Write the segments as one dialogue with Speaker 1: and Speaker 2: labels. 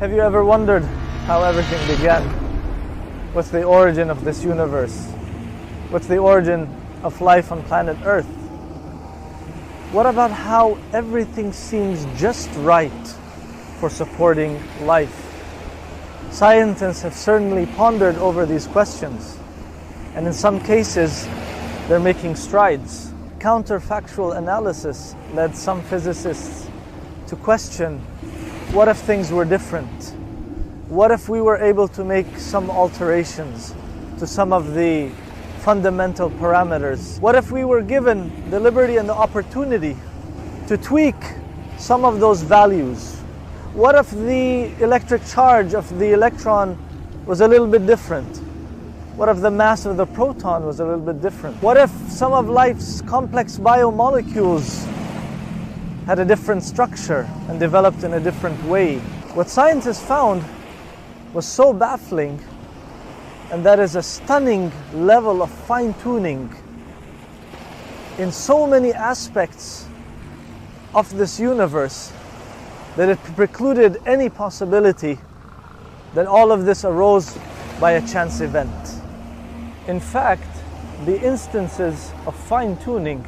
Speaker 1: Have you ever wondered how everything began? What's the origin of this universe? What's the origin of life on planet Earth? What about how everything seems just right for supporting life? Scientists have certainly pondered over these questions, and in some cases, they're making strides. Counterfactual analysis led some physicists to question, what if things were different? What if we were able to make some alterations to some of the fundamental parameters? What if we were given the liberty and the opportunity to tweak some of those values? What if the electric charge of the electron was a little bit different? What if the mass of the proton was a little bit different? What if some of life's complex biomolecules had a different structure and developed in a different way? What scientists found was so baffling, and that is a stunning level of fine-tuning in so many aspects of this universe that it precluded any possibility that all of this arose by a chance event. In fact, the instances of fine-tuning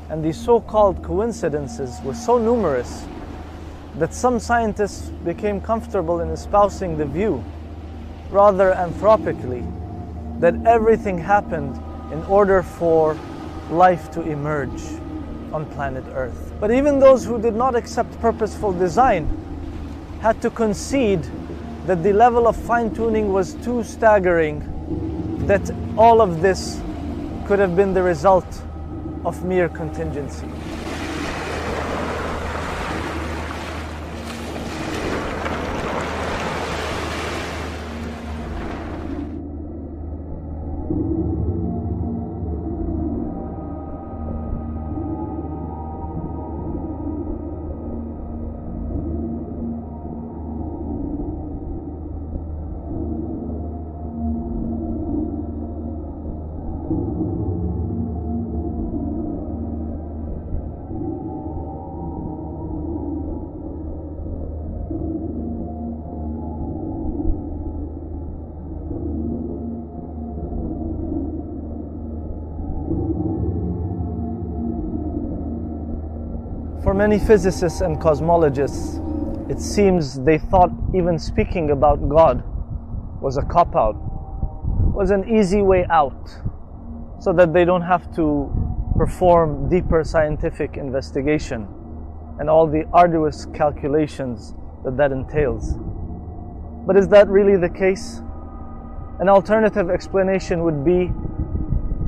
Speaker 1: and these so-called coincidences were so numerous that some scientists became comfortable in espousing the view, rather anthropically, that everything happened in order for life to emerge on planet Earth. But even those who did not accept purposeful design had to concede that the level of fine-tuning was too staggering, that all of this could have been the result of mere contingency. For many physicists and cosmologists, it seems they thought even speaking about God was a cop-out, was an easy way out, so that they don't have to perform deeper scientific investigation and all the arduous calculations that that entails. But is that really the case? An alternative explanation would be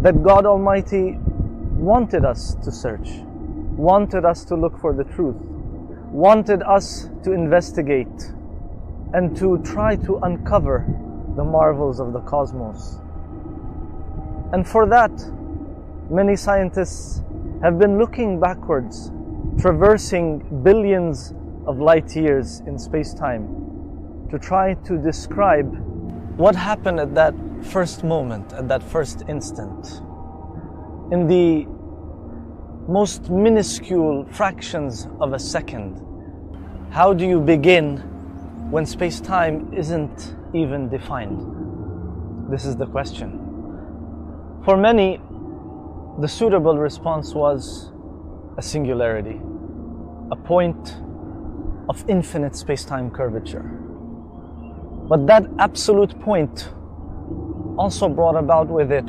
Speaker 1: that God Almighty wanted us to search, wanted us to look for the truth, wanted us to investigate and to try to uncover the marvels of the cosmos. And for that, many scientists have been looking backwards, traversing billions of light years in space-time to try to describe what happened at that first moment, at that first instant, in the most minuscule fractions of a second. How do you begin when space-time isn't even defined? This is the question. For many, the suitable response was a singularity, a point of infinite space-time curvature. But that absolute point also brought about with it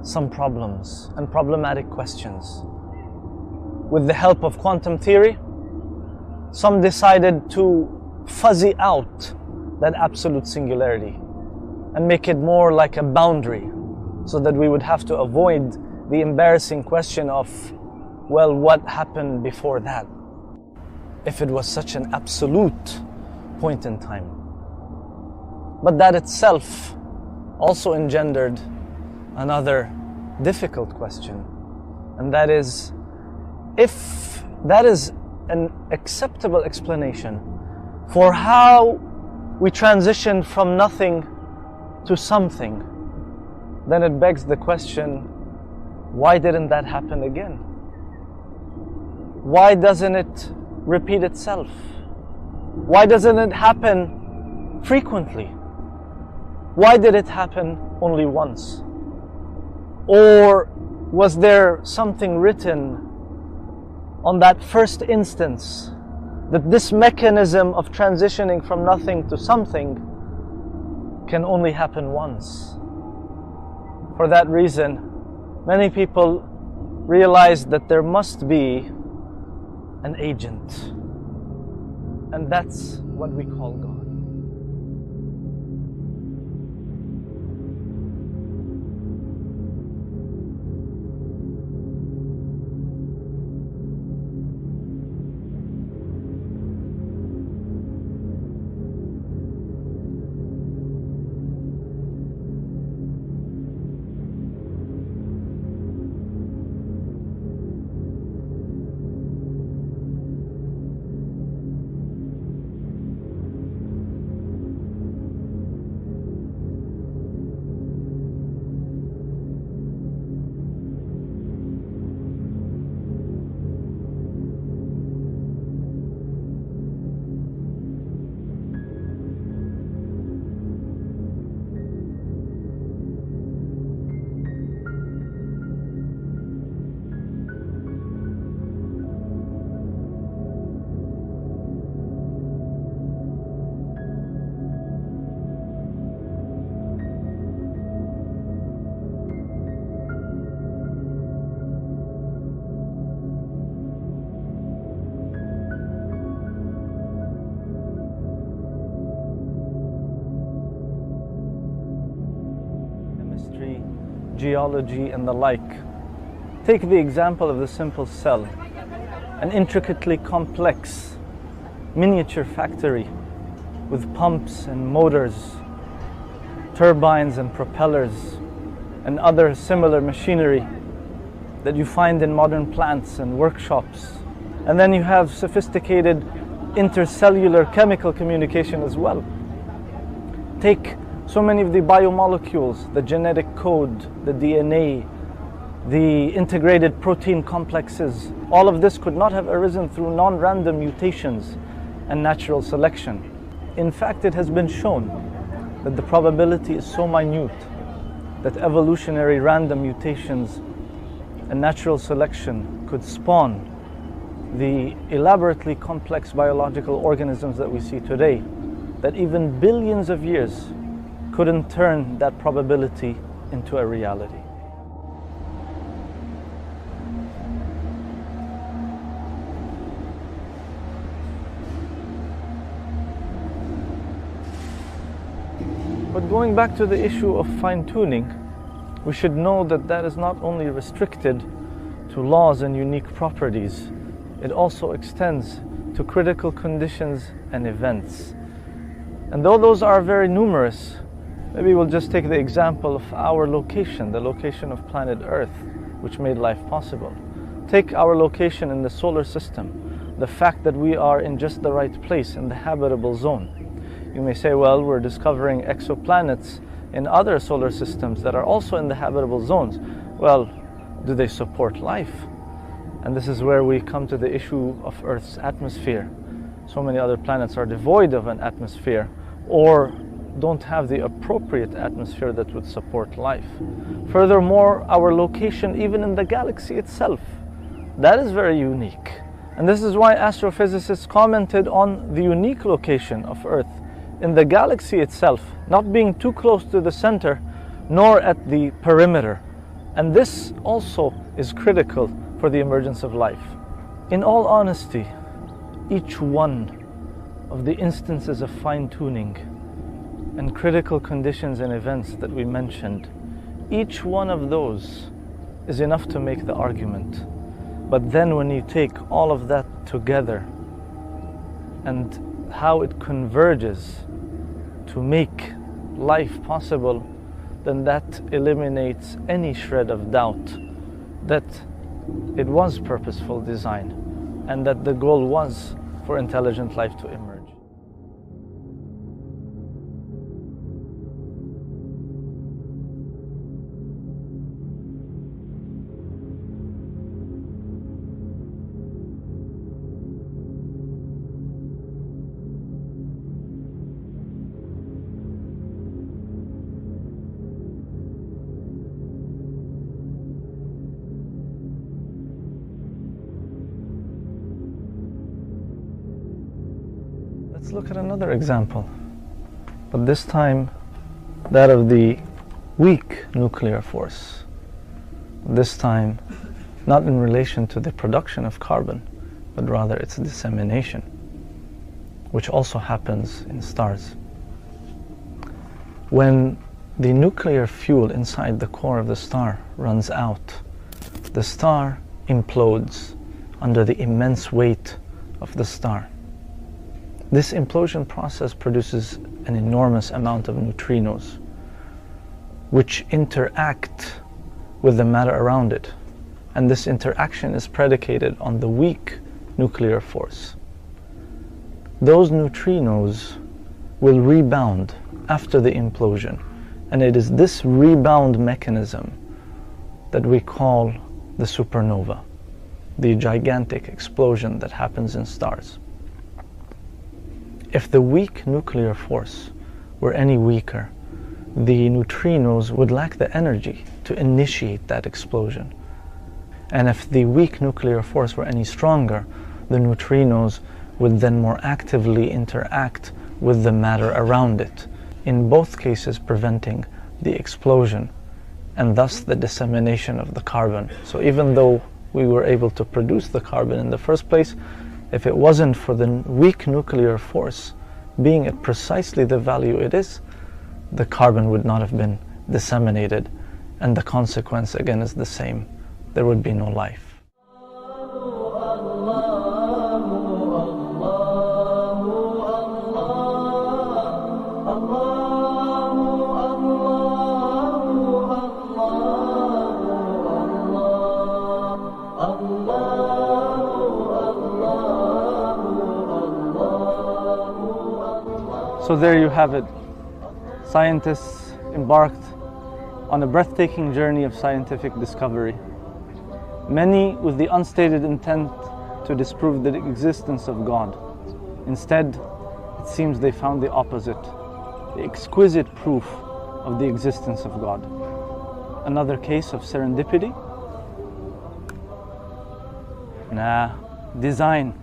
Speaker 1: some problems and problematic questions. With the help of quantum theory, some decided to fuzzy out that absolute singularity and make it more like a boundary, so that we would have to avoid the embarrassing question of, well, what happened before that, if it was such an absolute point in time. But that itself also engendered another difficult question, and that is, if that is an acceptable explanation for how we transition from nothing to something, then it begs the question, why didn't that happen again? Why doesn't it repeat itself? Why doesn't it happen frequently? Why did it happen only once? Or was there something written on that first instance that this mechanism of transitioning from nothing to something can only happen once? For that reason, many people realize that there must be an agent, and that's what we call God. Geology and the like. Take the example of the simple cell, an intricately complex miniature factory with pumps and motors, turbines and propellers, and other similar machinery that you find in modern plants and workshops. And then you have sophisticated intercellular chemical communication as well. Take so many of the biomolecules, the genetic code, the DNA, the integrated protein complexes. All of this could not have arisen through non-random mutations and natural selection. In fact, it has been shown that the probability is so minute that evolutionary random mutations and natural selection could spawn the elaborately complex biological organisms that we see today, that even billions of years couldn't turn that probability into a reality. But going back to the issue of fine-tuning, we should know that that is not only restricted to laws and unique properties, it also extends to critical conditions and events. And though those are very numerous, maybe we'll just take the example of our location, the location of planet Earth, which made life possible. Take our location in the solar system, the fact that we are in just the right place in the habitable zone. You may say, well, we're discovering exoplanets in other solar systems that are also in the habitable zones. Well, do they support life? And this is where we come to the issue of Earth's atmosphere. So many other planets are devoid of an atmosphere or don't have the appropriate atmosphere that would support life. Furthermore, our location even in the galaxy itself, that is very unique. And this is why astrophysicists commented on the unique location of Earth in the galaxy itself, not being too close to the center nor at the perimeter. And this also is critical for the emergence of life. In all honesty, each one of the instances of fine-tuning and critical conditions and events that we mentioned, each one of those is enough to make the argument. But then when you take all of that together and how it converges to make life possible, then that eliminates any shred of doubt that it was purposeful design and that the goal was for intelligent life to emerge. Let's look at another example, but this time that of the weak nuclear force. This time not in relation to the production of carbon, but rather its dissemination, which also happens in stars. When the nuclear fuel inside the core of the star runs out, the star implodes under the immense weight of the star. This implosion process produces an enormous amount of neutrinos, which interact with the matter around it. And this interaction is predicated on the weak nuclear force. Those neutrinos will rebound after the implosion, and it is this rebound mechanism that we call the supernova, the gigantic explosion that happens in stars. If the weak nuclear force were any weaker, the neutrinos would lack the energy to initiate that explosion. And if the weak nuclear force were any stronger, the neutrinos would then more actively interact with the matter around it, in both cases preventing the explosion and thus the dissemination of the carbon. So even though we were able to produce the carbon in the first place, if it wasn't for the weak nuclear force being at precisely the value it is, the carbon would not have been disseminated, and the consequence again is the same. There would be no life. So there you have it. Scientists embarked on a breathtaking journey of scientific discovery. Many with the unstated intent to disprove the existence of God. Instead, it seems they found the opposite, the exquisite proof of the existence of God. Another case of serendipity? Nah, design.